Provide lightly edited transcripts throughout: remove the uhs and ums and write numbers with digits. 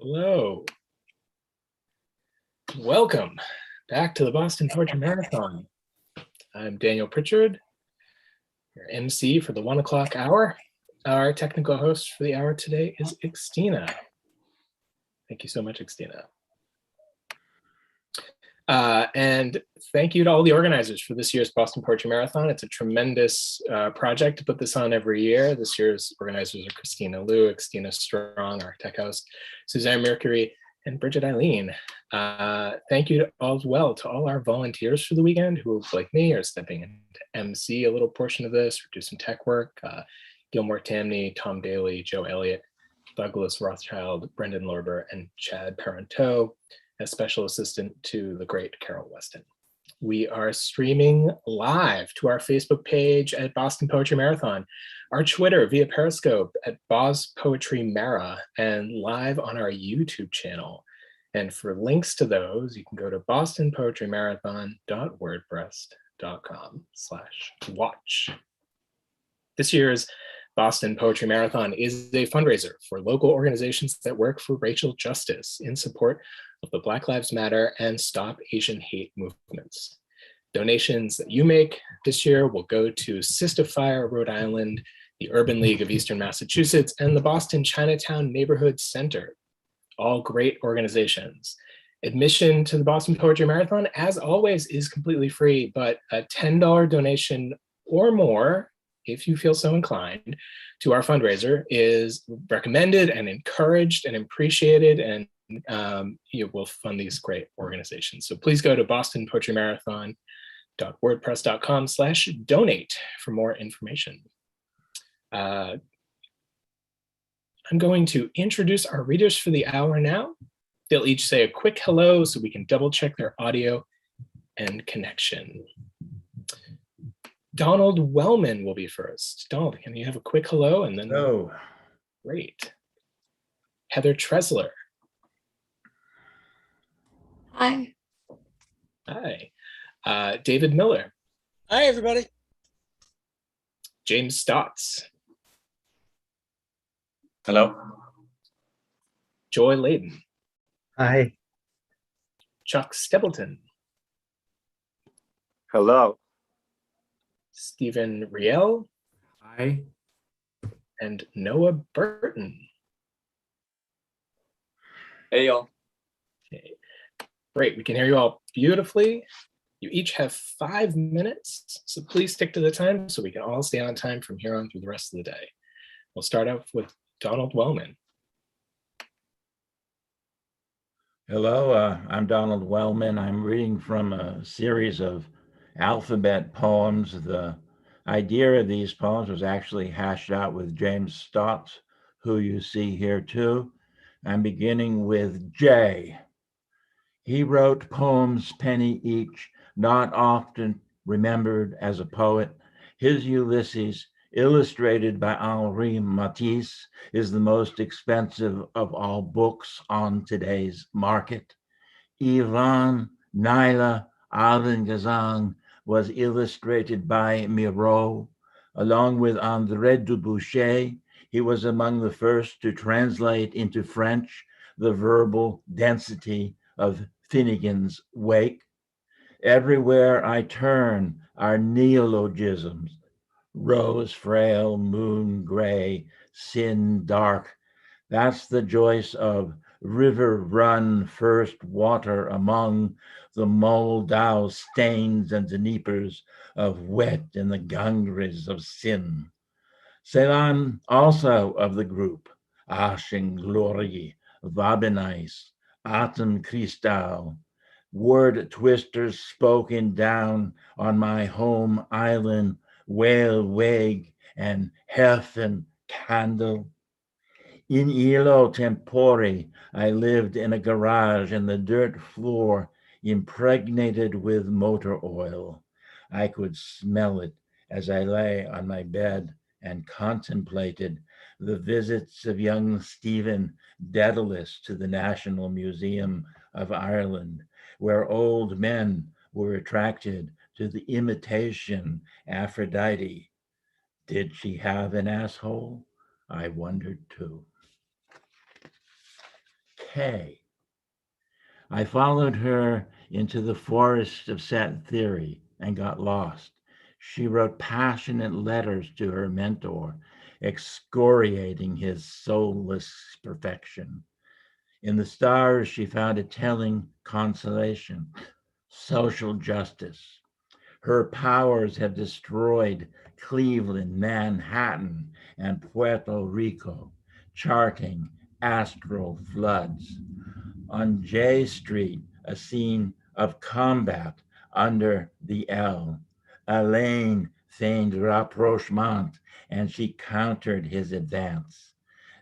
Hello. Welcome back to the Boston Poetry Marathon. I'm Daniel Pritchard, your MC for the 1 o'clock hour. Our technical host for the hour today is Xtina. Thank you so much, Xtina. And thank you to all the organizers for this year's Boston Poetry Marathon. It's a tremendous project to put this on every year. This year's organizers are Christina Liu, Xtina Strong, our tech host, Suzanne Mercury, and Bridget Eileen. Thank you as well to all our volunteers for the weekend who, like me, are stepping in to MC a little portion of this, or do some tech work. Gilmore Tamney, Tom Daly, Joe Elliott, Douglas Rothschild, Brendan Lorber, and Chad Parenteau, as special assistant to the great Carol Weston. We are streaming live to our Facebook page at Boston Poetry Marathon, our Twitter via Periscope at Boz Poetry Mara, and live on our YouTube channel. And for links to those, you can go to bostonpoetrymarathon.wordpress.com/watch. This year's Boston Poetry Marathon is a fundraiser for local organizations that work for racial justice in support of the Black Lives Matter and Stop Asian Hate movements. Donations that you make this year will go to Sistafire Rhode Island, the Urban League of Eastern Massachusetts, and the Boston Chinatown Neighborhood Center, all great organizations. Admission to the Boston Poetry Marathon, as always, is completely free, but a $10 donation or more, if you feel so inclined, to our fundraiser is recommended and encouraged and appreciated, and you will fund these great organizations. So please go to bostonpoetrymarathon.wordpress.com/donate for more information. I'm going to introduce our readers for the hour now. They'll each say a quick hello so we can double check their audio and connection. Donald Wellman will be first. Donald, can you have a quick hello? And then hello. Great. Heather Tresler. Hi. Hi. David Miller. Hi, everybody. James Stotts. Hello. Joy Layden. Hi. Chuck Stebleton. Hello. Stephen Riel. Hi. And Noah Burton. Hey, y'all. Okay. Great, we can hear you all beautifully. You each have 5 minutes, so please stick to the time so we can all stay on time from here on through the rest of the day. We'll start off with Donald Wellman. Hello, I'm Donald Wellman. I'm reading from a series of alphabet poems. The idea of these poems was actually hashed out with James Stotts, who you see here too. I'm beginning with J. He wrote poems penny each, not often remembered as a poet. His Ulysses, illustrated by Henri Matisse, is the most expensive of all books on today's market. Ivan Naila Aurangzeb was illustrated by Miro. Along with André Dubouché, he was among the first to translate into French the verbal density of Finnegan's Wake. Everywhere I turn are neologisms: rose frail, moon gray, sin dark. That's the Joyce of river run first water among the Moldau stains and Dneprs of wet in the Ganges of sin. Celan also of the group, Ashen Glory, Vabenice, Atem Cristal, word twisters spoken down on my home island, Whale Wag and Hefen Candle. In illo tempore, I lived in a garage and the dirt floor impregnated with motor oil. I could smell it as I lay on my bed and contemplated the visits of young Stephen Dedalus to the National Museum of Ireland, where old men were attracted to the imitation Aphrodite. Did she have an asshole? I wondered too. okay. I followed her into the forest of set theory and got lost. She wrote passionate letters to her mentor, excoriating his soulless perfection. In the stars, she found a telling consolation: social justice. Her powers have destroyed Cleveland, Manhattan, and Puerto Rico, charting astral floods. On J Street, a scene of combat under the L. Elaine feigned rapprochement, and she countered his advance.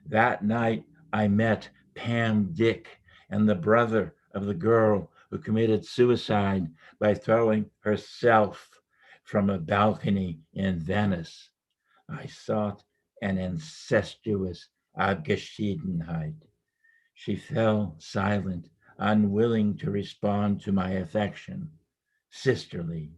That night, I met Pam Dick and the brother of the girl who committed suicide by throwing herself from a balcony in Venice. I sought an incestuous Abgeschiedenheit. She fell silent, unwilling to respond to my affection, sisterly.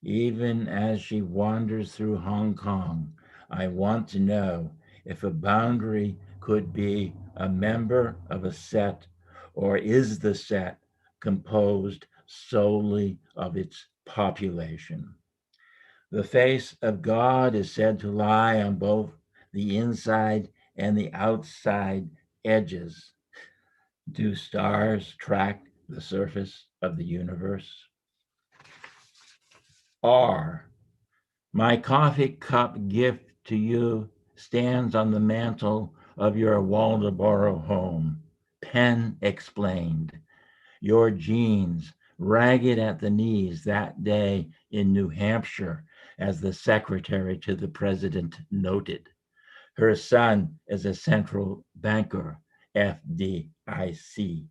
Even as she wanders through Hong Kong, I want to know if a boundary could be a member of a set, or is the set composed solely of its population? The face of God is said to lie on both the inside and the outside edges. Do stars track the surface of the universe? R. My coffee cup gift to you stands on the mantle of your Waldoboro home. Penn explained. Your jeans, ragged at the knees that day in New Hampshire, as the secretary to the president noted. Her son is a central banker, FDIC.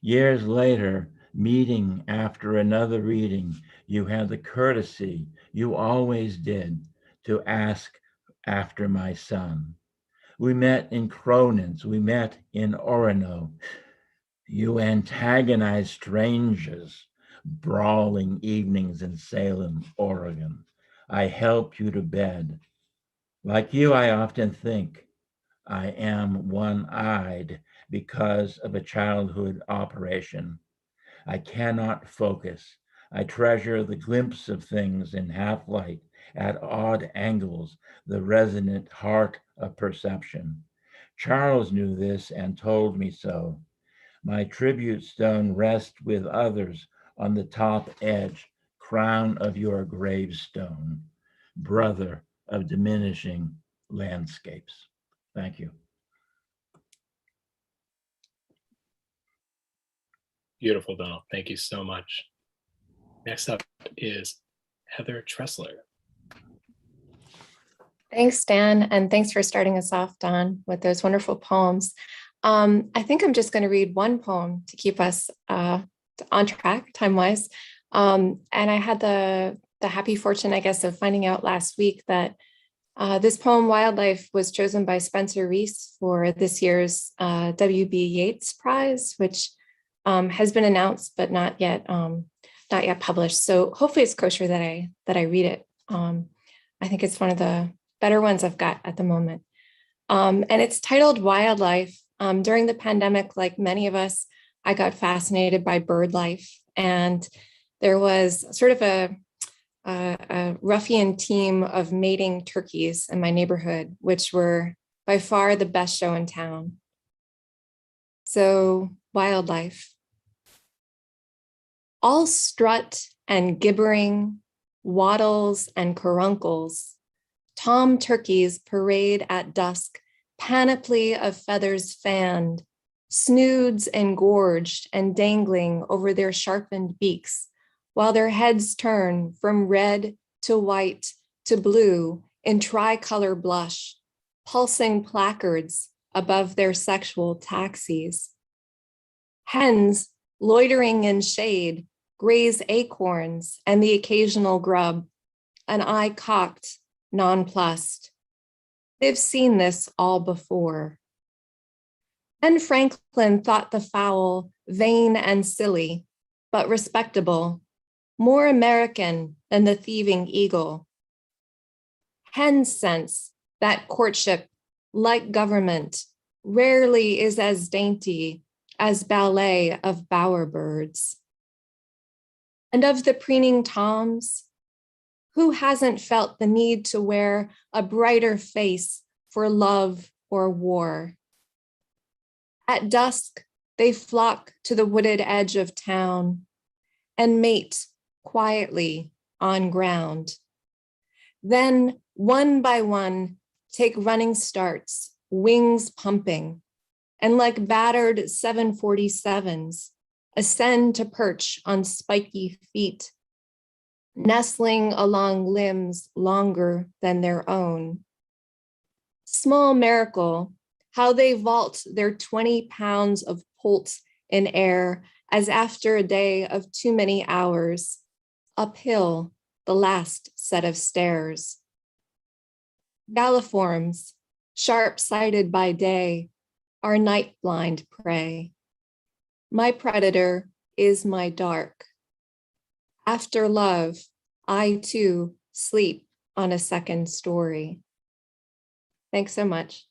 Years later, meeting after another reading, you had the courtesy you always did to ask after my son. We met in Cronin's, we met in Orono. You antagonized strangers, brawling evenings in Salem, Oregon. I helped you to bed. Like you, I often think I am one-eyed because of a childhood operation. I cannot focus. I treasure the glimpse of things in half light at odd angles, the resonant heart of perception. Charles knew this and told me so. My tribute stone rests with others on the top edge, crown of your gravestone, brother of diminishing landscapes. Thank you. Beautiful, Donald. Thank you so much. Next up is Heather Tressler. Thanks, Dan, and thanks for starting us off, Don, with those wonderful poems. I think I'm just going to read one poem to keep us on track time-wise. And I had the happy fortune, I guess, of finding out last week that this poem, Wildlife, was chosen by Spencer Reese for this year's W.B. Yeats Prize, which has been announced but not yet published. So hopefully it's kosher that I read it. I think it's one of the better ones I've got at the moment. And it's titled Wildlife. During the pandemic, like many of us, I got fascinated by bird life. And there was sort of a ruffian team of mating turkeys in my neighborhood, which were by far the best show in town. So, Wildlife. All strut and gibbering, waddles and caruncles, tom turkeys parade at dusk, panoply of feathers fanned, snoods engorged and dangling over their sharpened beaks, while their heads turn from red to white to blue in tricolor blush, pulsing placards above their sexual taxis. Hens, loitering in shade, graze acorns and the occasional grub, an eye cocked, nonplussed. They've seen this all before. Ben Franklin thought the fowl vain and silly, but respectable, more American than the thieving eagle. Hens sense that courtship, like government, rarely is as dainty as ballet of bowerbirds. And of the preening toms, who hasn't felt the need to wear a brighter face for love or war? At dusk, they flock to the wooded edge of town and mate quietly on ground. Then, one by one, take running starts, wings pumping, and like battered 747s, ascend to perch on spiky feet, nestling along limbs longer than their own. Small miracle, how they vault their 20 pounds of poult in air as after a day of too many hours, uphill the last set of stairs. Galliforms, sharp-sighted by day, are night-blind prey. My predator is my dark. After love, I too sleep on a second story. Thanks so much.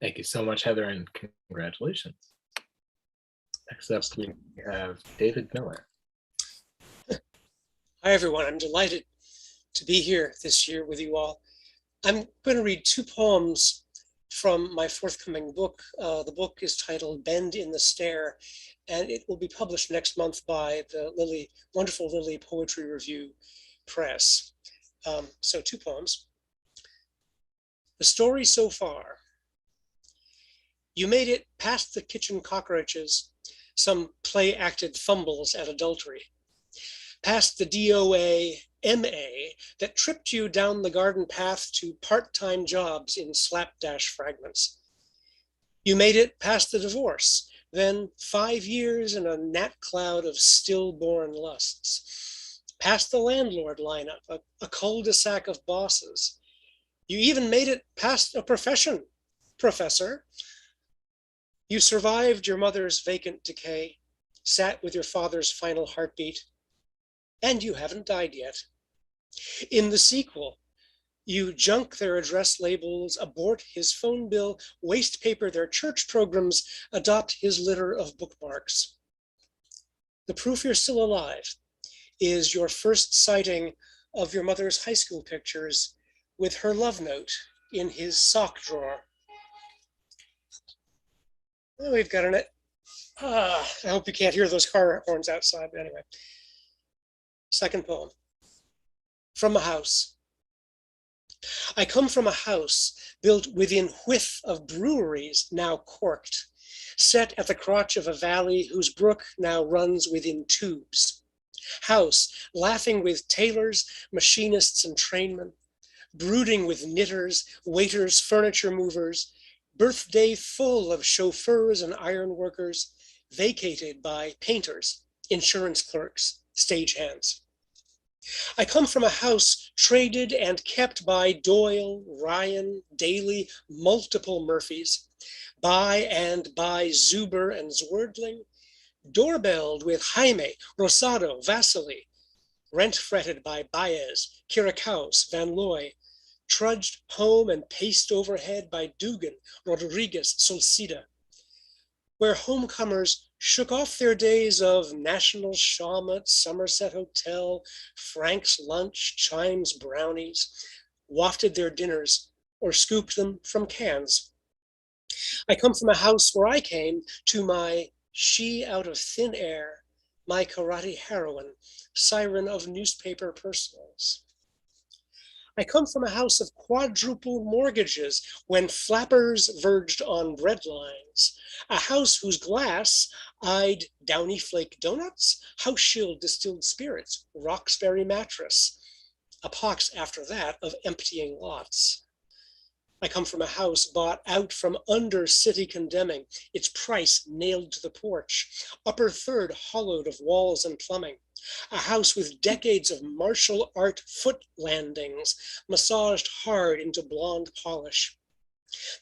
Thank you so much, Heather, and congratulations. Next up, we have David Miller. Hi, everyone. I'm delighted to be here this year with you all. I'm going to read two poems from my forthcoming book. The book is titled Bend in the Stair, and it will be published next month by the wonderful Lily Poetry Review Press. So two poems. The story so far. You made it past the kitchen cockroaches, some play-acted fumbles at adultery, past the DOA MA that tripped you down the garden path to part-time jobs in slapdash fragments. You made it past the divorce, then 5 years in a gnat cloud of stillborn lusts, past the landlord lineup, a cul-de-sac of bosses. You even made it past a profession, professor. You survived your mother's vacant decay, sat with your father's final heartbeat, and you haven't died yet. In the sequel, you junk their address labels, abort his phone bill, waste paper their church programs, adopt his litter of bookmarks. The proof you're still alive is your first sighting of your mother's high school pictures with her love note in his sock drawer. Well, we've got it. I hope you can't hear those car horns outside, but anyway. Second poem. From a house. I come from a house built within whiff of breweries now corked, set at the crotch of a valley whose brook now runs within tubes. House laughing with tailors, machinists, and trainmen, brooding with knitters, waiters, furniture movers, birthday full of chauffeurs and iron workers, vacated by painters, insurance clerks, stagehands. I come from a house traded and kept by Doyle, Ryan, Daly, multiple Murphys, by and by Zuber and Zwerdling, doorbelled with Jaime, Rosado, Vasily, rent-fretted by Baez, Kirakaus, Van Looy, trudged home and paced overhead by Dugan, Rodriguez, Solcida, where homecomers shook off their days of National Shawmut, Somerset Hotel, Frank's Lunch, Chimes Brownies, wafted their dinners or scooped them from cans. I come from a house where I came to my she out of thin air, my karate heroine, siren of newspaper personals. I come from a house of quadruple mortgages when flappers verged on bread lines, a house whose glass eyed Downy Flake donuts, House Shield distilled spirits, Roxbury mattress, a pox after that of emptying lots. I come from a house bought out from under city condemning, its price nailed to the porch, upper third hollowed of walls and plumbing, a house with decades of martial art foot landings, massaged hard into blonde polish,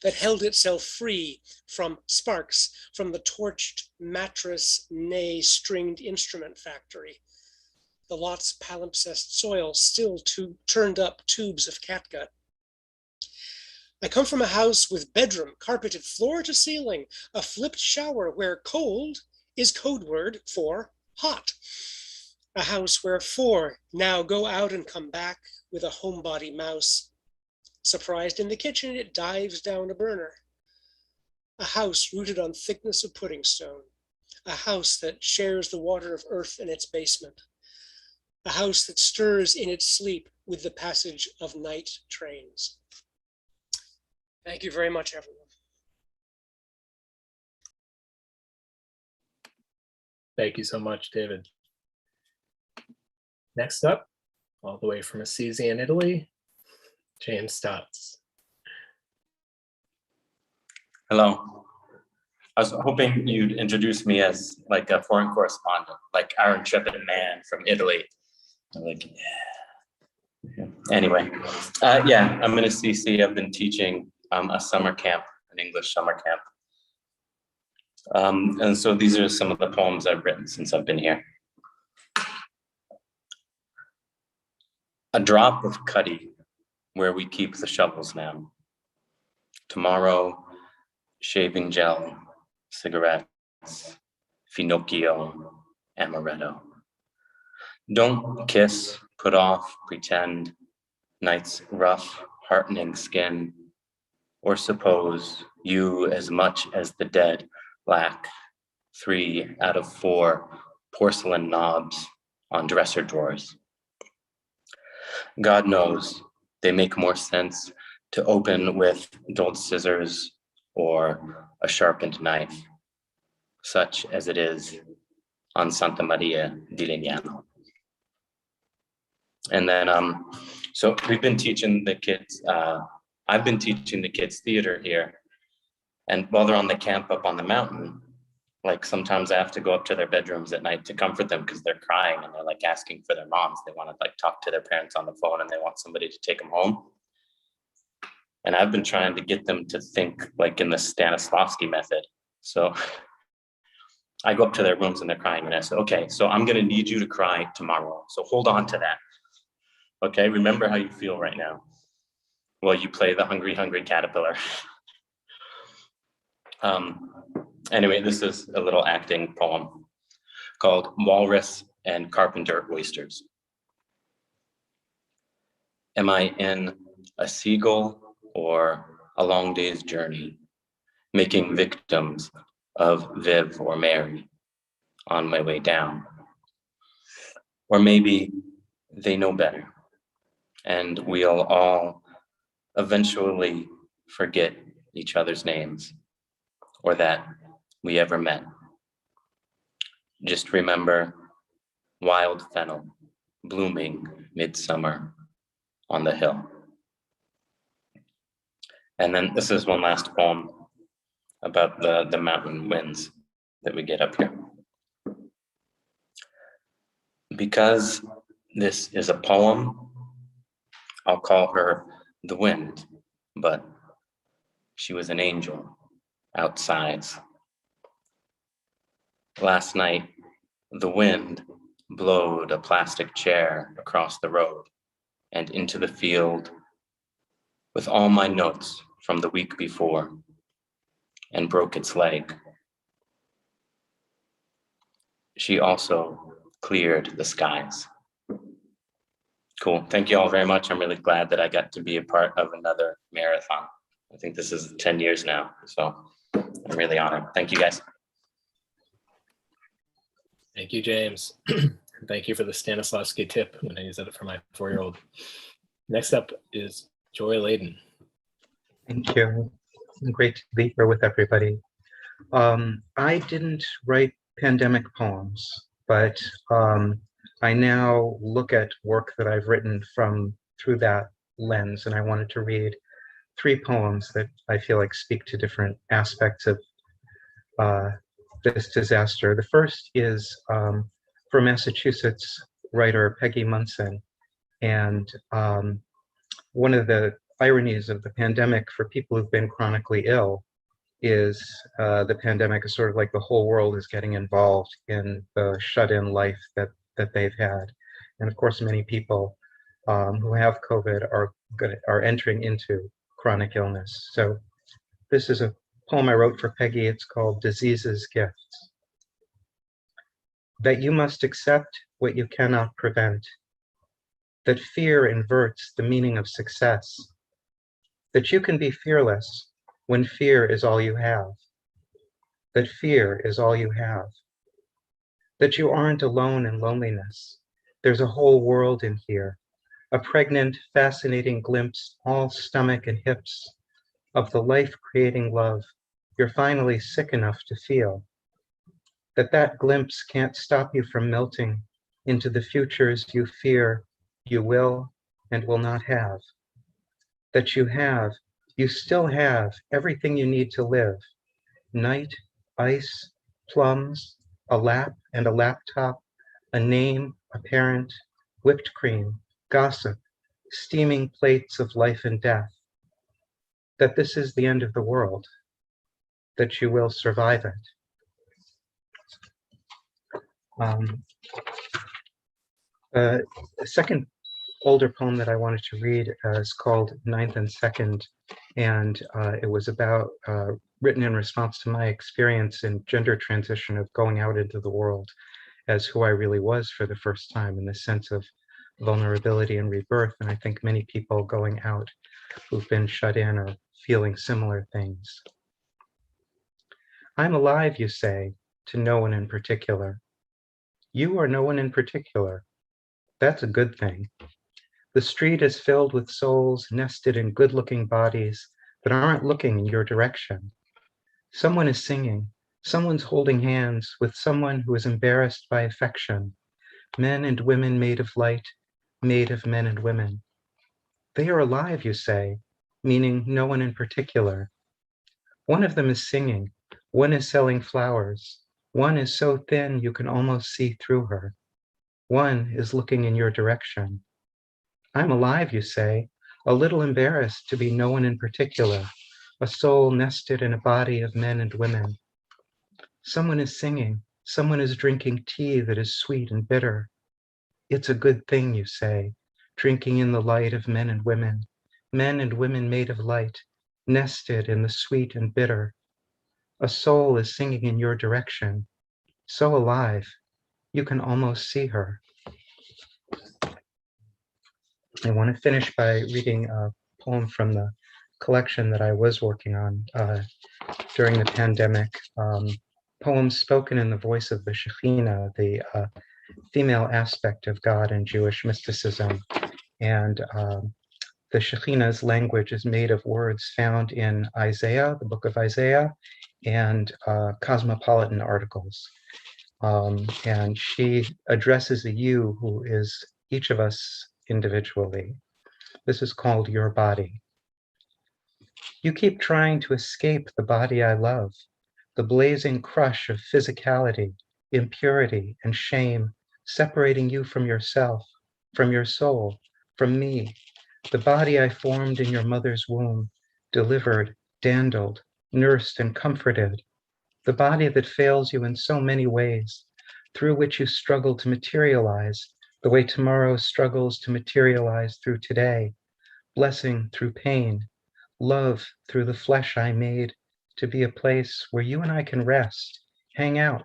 that held itself free from sparks from the torched mattress, nay, stringed instrument factory. The lot's palimpsest soil still turned up tubes of catgut. I come from a house with bedroom carpeted floor to ceiling, a flipped shower where cold is code word for hot. A house where four now go out and come back with a homebody mouse. Surprised in the kitchen, it dives down a burner. A house rooted on thickness of pudding stone. A house that shares the water of earth in its basement. A house that stirs in its sleep with the passage of night trains. Thank you very much, everyone. Thank you so much, David. Next up, all the way from Assisi in Italy, James Stotts. Hello. I was hoping you'd introduce me as like a foreign correspondent, like our intrepid man from Italy. I'm like, yeah. Anyway, yeah, I'm in Assisi. I've been teaching a summer camp, an English summer camp. And so these are some of the poems I've written since I've been here. A drop of cutty, where we keep the shovels now. Tomorrow, shaving gel, cigarettes, finocchio, amaretto. Don't kiss, put off, pretend, night's rough, heartening skin, or suppose you as much as the dead lack 3 out of 4 porcelain knobs on dresser drawers. God knows they make more sense to open with dull scissors or a sharpened knife, such as it is on Santa Maria di Legnano. And then, so we've been teaching the kids, I've been teaching the kids theater here. And while they're on the camp up on the mountain, like sometimes I have to go up to their bedrooms at night to comfort them because they're crying and they're like asking for their moms. They want to like talk to their parents on the phone and they want somebody to take them home. And I've been trying to get them to think like in the Stanislavski method. So I go up to their rooms and they're crying and I say, okay, so I'm going to need you to cry tomorrow. So hold on to that. Okay, remember how you feel right now while you play the hungry, hungry caterpillar. Anyway, this is a little acting poem called Walrus and Carpenter Oysters. Am I in a seagull or a long day's journey, making victims of Viv or Mary on my way down? Or maybe they know better, and we'll all eventually forget each other's names or that we ever met. Just remember wild fennel blooming midsummer on the hill. And then this is one last poem about the mountain winds that we get up here. Because this is a poem, I'll call her the wind, but she was an angel outside. Last night, the wind blowed a plastic chair across the road and into the field with all my notes from the week before and broke its leg. She also cleared the skies. Cool. Thank you all very much. I'm really glad that I got to be a part of another marathon. I think this is 10 years now, so I'm really honored. Thank you, guys. Thank you, James. Thank you for the Stanislavski tip. I'm going to use that for my 4-year-old. Next up is Joy Layden. Thank you. Great to be here with everybody. I didn't write pandemic poems, but I now look at work that I've written through that lens, and I wanted to read 3 poems that I feel like speak to different aspects of this disaster. The first is from Massachusetts writer Peggy Munson, and one of the ironies of the pandemic for people who've been chronically ill is the pandemic is sort of like the whole world is getting involved in the shut-in life that they've had. And of course, many people who have COVID are entering into chronic illness. So this is a poem I wrote for Peggy. It's called Disease's Gifts. That you must accept what you cannot prevent. That fear inverts the meaning of success. That you can be fearless when fear is all you have. That fear is all you have. That you aren't alone in loneliness. There's a whole world in here, a pregnant, fascinating glimpse, all stomach and hips, of the life-creating love you're finally sick enough to feel. That glimpse can't stop you from melting into the futures you fear you will and will not have. That you still have everything you need to live. Night, ice, plums, a lap and a laptop, a name, a parent, whipped cream, gossip, steaming plates of life and death. That this is the end of the world, that you will survive it. The second older poem that I wanted to read is called Ninth and Second, and it was about written in response to my experience in gender transition of going out into the world as who I really was for the first time in the sense of vulnerability and rebirth. And I think many people going out who've been shut in are feeling similar things. I'm alive, you say, to no one in particular. You are no one in particular. That's a good thing. The street is filled with souls nested in good-looking bodies that aren't looking in your direction. Someone is singing. Someone's holding hands with someone who is embarrassed by affection. Men and women made of light, made of men and women. They are alive, you say, meaning no one in particular. One of them is singing. One is selling flowers. One is so thin you can almost see through her. One is looking in your direction. I'm alive, you say, a little embarrassed to be no one in particular, a soul nested in a body of men and women. Someone is singing. Someone is drinking tea that is sweet and bitter. It's a good thing, you say, drinking in the light of men and women made of light, nested in the sweet and bitter. A soul is singing in your direction, so alive, you can almost see her. I want to finish by reading a poem from the collection that I was working on during the pandemic. Poems spoken in the voice of the Shekhinah, the female aspect of God in Jewish mysticism. And the Shekhinah's language is made of words found in Isaiah, the book of Isaiah, and cosmopolitan articles. And she addresses a you who is each of us individually. This is called Your Body. You keep trying to escape the body I love, the blazing crush of physicality, impurity, and shame, separating you from yourself, from your soul, from me, the body I formed in your mother's womb, delivered, dandled, nursed, and comforted, the body that fails you in so many ways, through which you struggle to materialize, the way tomorrow struggles to materialize through today, blessing through pain, love through the flesh I made to be a place where you and I can rest, hang out,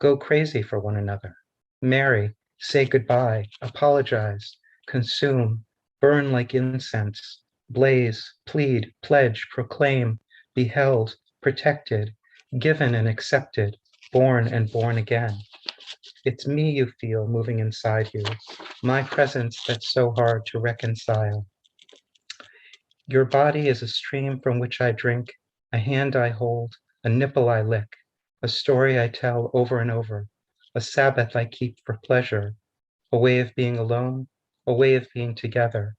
go crazy for one another, marry, say goodbye, apologize, consume, burn like incense, blaze, plead, pledge, proclaim, be held, protected, given and accepted, born and born again. It's me you feel moving inside you, my presence that's so hard to reconcile. Your body is a stream from which I drink, a hand I hold, a nipple I lick, a story I tell over and over, a Sabbath I keep for pleasure, a way of being alone, a way of being together,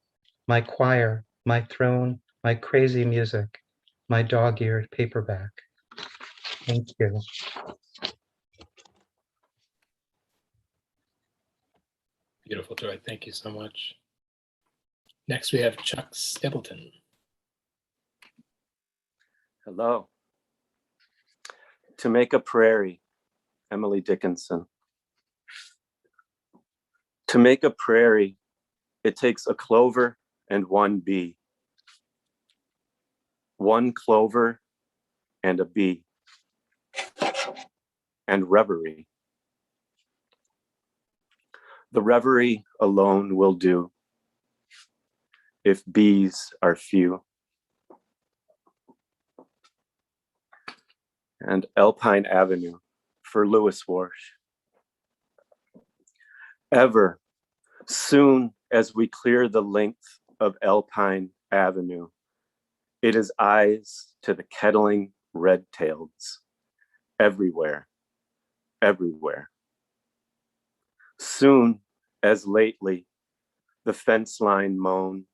my choir, my throne, my crazy music, my dog-eared paperback. Thank you. Beautiful, Joy. Thank you so much. Next, we have Chuck Stapleton. Hello. To make a prairie, Emily Dickinson. To make a prairie, it takes a clover and one bee. one clover and a bee, and reverie. The reverie alone will do if bees are few. And Alpine Avenue for Lewis Warsh. Ever, soon as we clear the length of Alpine Avenue, it is eyes to the kettling red-taileds, everywhere, everywhere. Soon as lately, the fence line moan,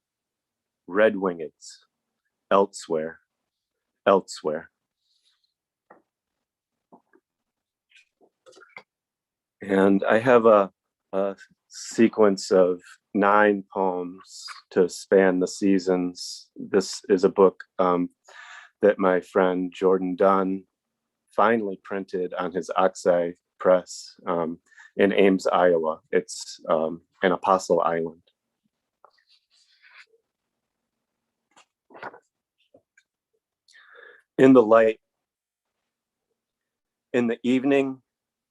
red-wingeds, elsewhere, elsewhere. And I have a sequence of 9 poems to span the seasons. This is a book that my friend Jordan Dunn finally printed on his Oxeye press in Ames, Iowa. It's an Apostle Island. In the light, in the evening,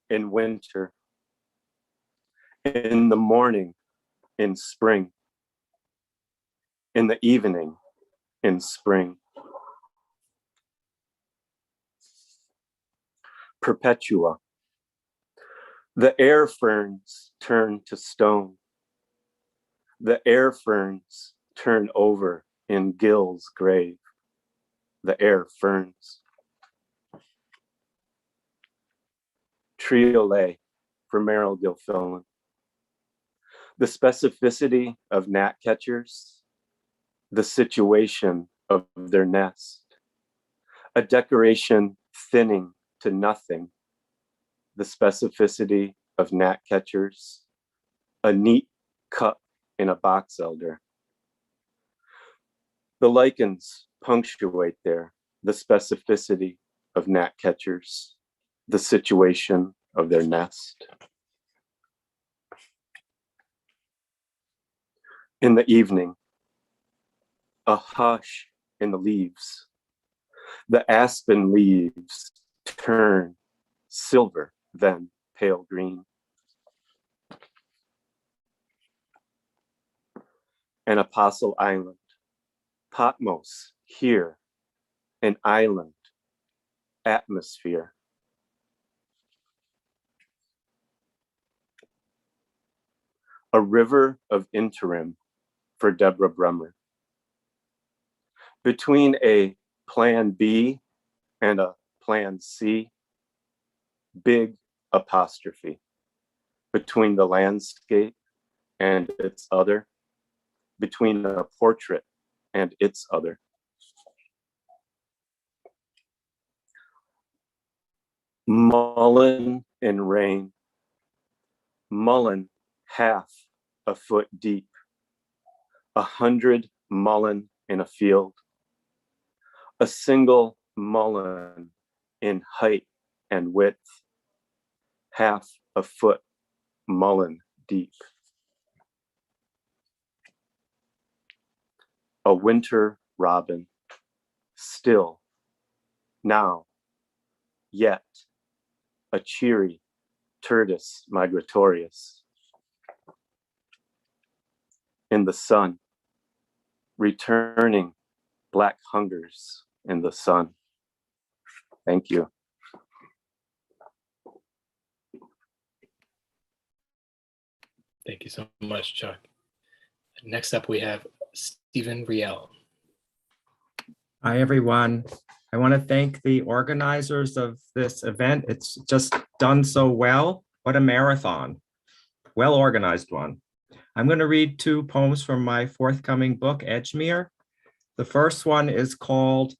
in winter, in the morning, in spring, in the evening, in spring. Perpetua. The air ferns turn to stone. The air ferns turn over in Gill's grave. The air ferns. Triolet for Merrill Gilfillan. The specificity of gnatcatchers, the situation of their nest, a decoration thinning to nothing, the specificity of gnatcatchers, a neat cup in a box elder. The lichens punctuate there, the specificity of gnatcatchers, the situation of their nest. In the evening, a hush in the leaves. The aspen leaves turn silver, then pale green. An Apostle Island, Patmos here, an island, atmosphere. A river of interim for Deborah Brummer. Between a plan B and a plan C, big apostrophe. Between the landscape and its other, between a portrait and its other. Mullen in rain, mullen half a foot deep, 100 mullen in a field, a single mullen in height and width, half a foot mullen deep. A winter robin, still, now, yet, a cheery Turdus migratorius. In the sun, returning black hungers in the sun. Thank you. Thank you so much, Chuck. Next up, we have Stephen Riel. Hi, everyone. I want to thank the organizers of this event. It's just done so well. What a marathon. Well organized one. I'm going to read 2 poems from my forthcoming book, Edgemere. The first one is called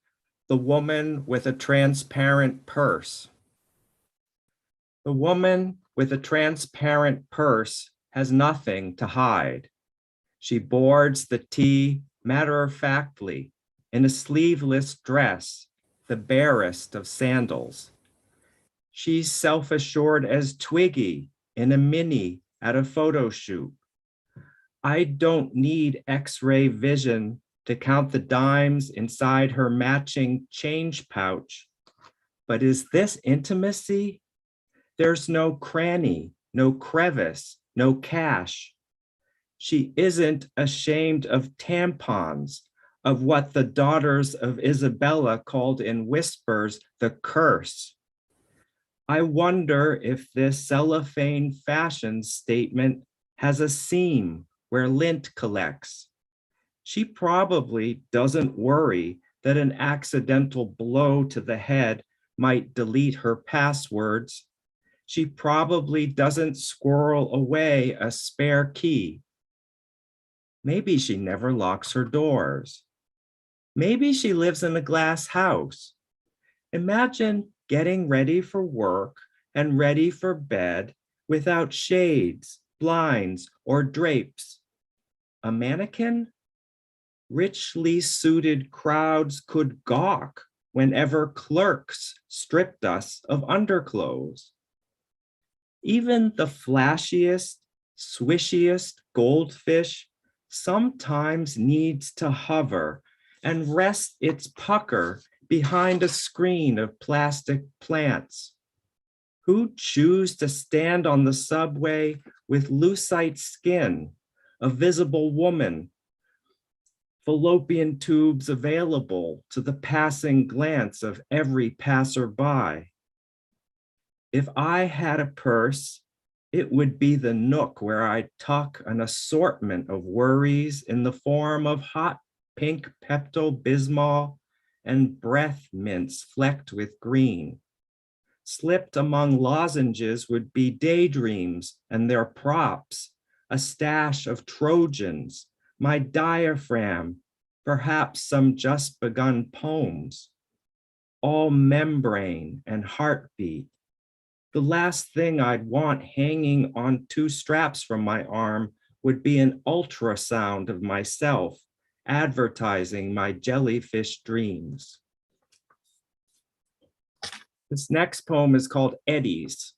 The Woman with a Transparent Purse. The woman with a transparent purse has nothing to hide. She boards the tea matter-of-factly in a sleeveless dress, the barest of sandals. She's self-assured as Twiggy in a mini at a photo shoot. I don't need X-ray vision to count the dimes inside her matching change pouch. But is this intimacy? There's no cranny, no crevice, no cache. She isn't ashamed of tampons, of what the daughters of Isabella called in whispers the curse. I wonder if this cellophane fashion statement has a seam where lint collects. She probably doesn't worry that an accidental blow to the head might delete her passwords. She probably doesn't squirrel away a spare key. Maybe she never locks her doors. Maybe she lives in a glass house. Imagine getting ready for work and ready for bed without shades, blinds, or drapes. A mannequin? Richly suited crowds could gawk whenever clerks stripped us of underclothes. Even the flashiest, swishiest goldfish sometimes needs to hover and rest its pucker behind a screen of plastic plants. Who'd choose to stand on the subway with lucite skin, a visible woman, fallopian tubes available to the passing glance of every passerby? If I had a purse, it would be the nook where I'd tuck an assortment of worries in the form of hot pink Pepto-Bismol and breath mints flecked with green. Slipped among lozenges would be daydreams and their props, a stash of Trojans, my diaphragm, perhaps some just begun poems, all membrane and heartbeat. The last thing I'd want hanging on 2 straps from my arm would be an ultrasound of myself, advertising my jellyfish dreams. This next poem is called Eddies.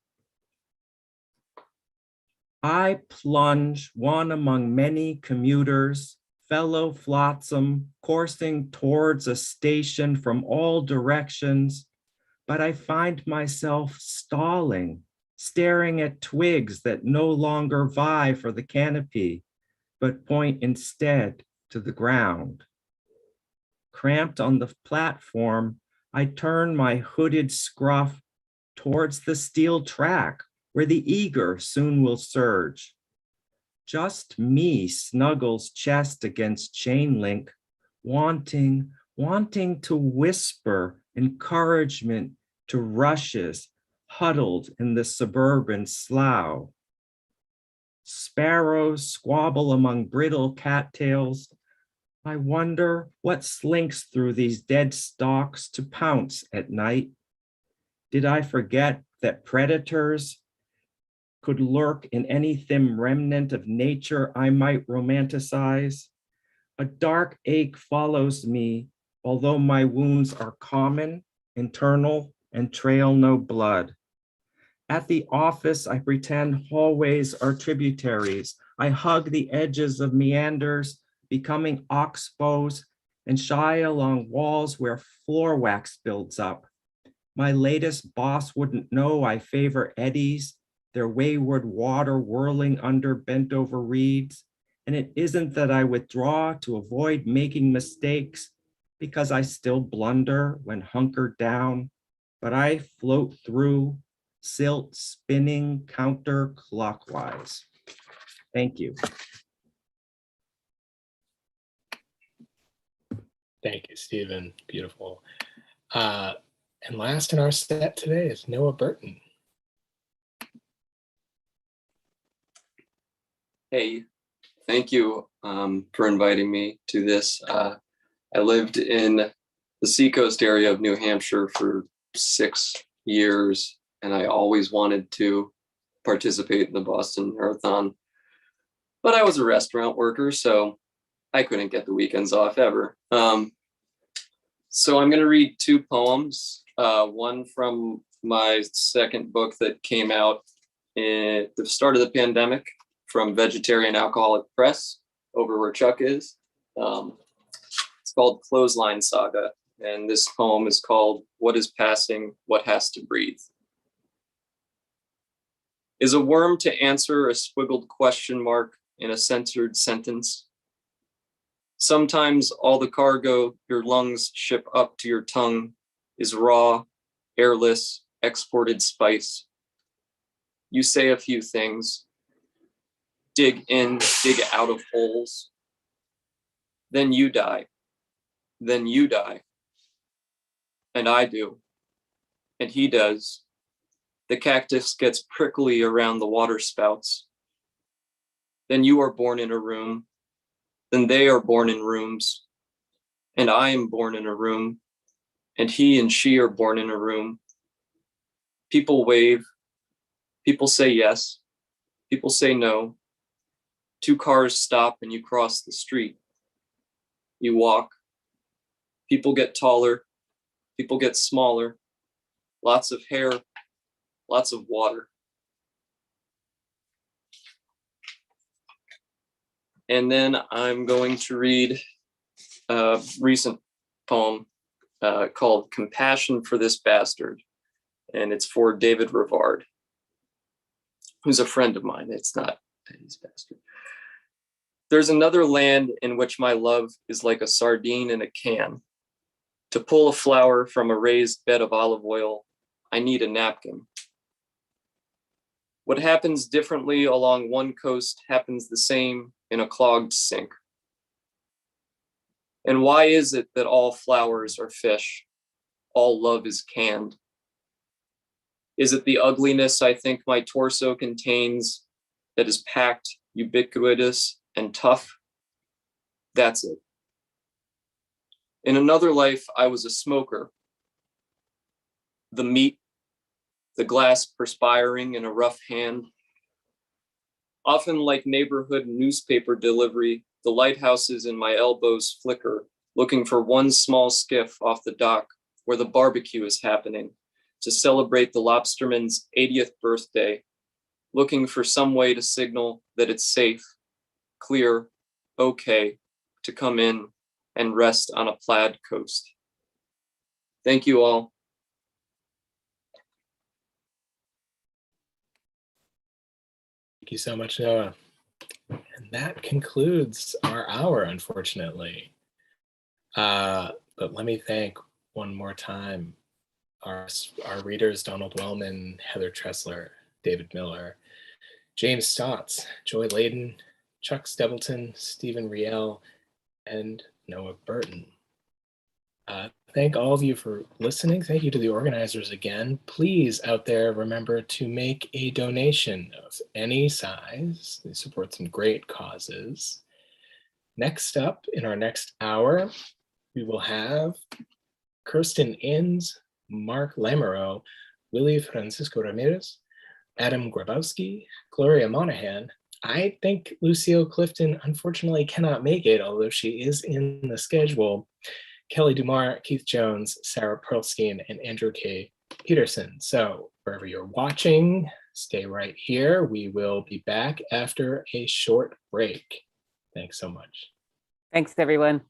I plunge one among many commuters, fellow flotsam, coursing towards a station from all directions, but I find myself stalling, staring at twigs that no longer vie for the canopy, but point instead to the ground. Cramped on the platform, I turn my hooded scruff towards the steel track where the eager soon will surge. Just me snuggles chest against chain link, wanting to whisper encouragement to rushes huddled in the suburban slough. Sparrows squabble among brittle cattails. I wonder what slinks through these dead stalks to pounce at night. Did I forget that predators could lurk in any thin remnant of nature I might romanticize? A dark ache follows me, although my wounds are common, internal, and trail no blood. At the office, I pretend hallways are tributaries. I hug the edges of meanders, becoming oxbows, and shy along walls where floor wax builds up. My latest boss wouldn't know I favor eddies, their wayward water whirling under bent over reeds. And it isn't that I withdraw to avoid making mistakes, because I still blunder when hunkered down, but I float through, silt spinning counterclockwise. Thank you. Thank you, Stephen. Beautiful. And last in our set today is Noah Burton. Hey, thank you for inviting me to this. I lived in the seacoast area of New Hampshire for 6 years, and I always wanted to participate in the Boston Marathon. But I was a restaurant worker, so I couldn't get the weekends off ever. So I'm going to read 2 poems, one from my second book that came out at the start of the pandemic from Vegetarian Alcoholic Press over where Chuck is. It's called Clothesline Saga, and this poem is called What is Passing, What Has to Breathe. Is a worm to answer a squiggled question mark in a censored sentence? Sometimes all the cargo your lungs ship up to your tongue is raw, airless, exported spice. You say a few things, dig in, dig out of holes. Then you die. Then you die. And I do. And he does. The cactus gets prickly around the water spouts. Then you are born in a room. Then they are born in rooms. And I am born in a room. And he and she are born in a room. People wave. People say yes. People say no. Two cars stop and you cross the street. You walk. People get taller. People get smaller. Lots of hair. Lots of water. And then I'm going to read a recent poem called Compassion for This Bastard. And it's for David Rivard, who's a friend of mine. It's not Teddy's bastard. There's another land in which my love is like a sardine in a can. To pull a flower from a raised bed of olive oil, I need a napkin. What happens differently along one coast happens the same in a clogged sink. And why is it that all flowers are fish? All love is canned. Is it the ugliness I think my torso contains that is packed, ubiquitous, and tough? That's it. In another life, I was a smoker. The meat, the glass perspiring in a rough hand. Often like neighborhood newspaper delivery, the lighthouses in my elbows flicker, looking for one small skiff off the dock where the barbecue is happening to celebrate the lobsterman's 80th birthday, looking for some way to signal that it's safe, clear, okay to come in and rest on a plaid coast. Thank you all. Thank you so much, Noah. And that concludes our hour, unfortunately. But let me thank one more time our readers, Donald Wellman, Heather Tressler, David Miller, James Stotts, Joy Layden, Chuck Stebbleton, Stephen Riel, and Noah Burton. Thank all of you for listening. Thank you to the organizers again. Please, out there, remember to make a donation of any size. They support some great causes. Next up, in our next hour, we will have Kirsten Inns, Mark Lamoureux, Willie Francisco Ramirez, Adam Grabowski, Gloria Monahan. I think Lucille Clifton unfortunately cannot make it, although she is in the schedule. Kelly Dumar, Keith Jones, Sarah Perlstein, and Andrew K. Peterson. So wherever you're watching, stay right here. We will be back after a short break. Thanks so much. Thanks, everyone.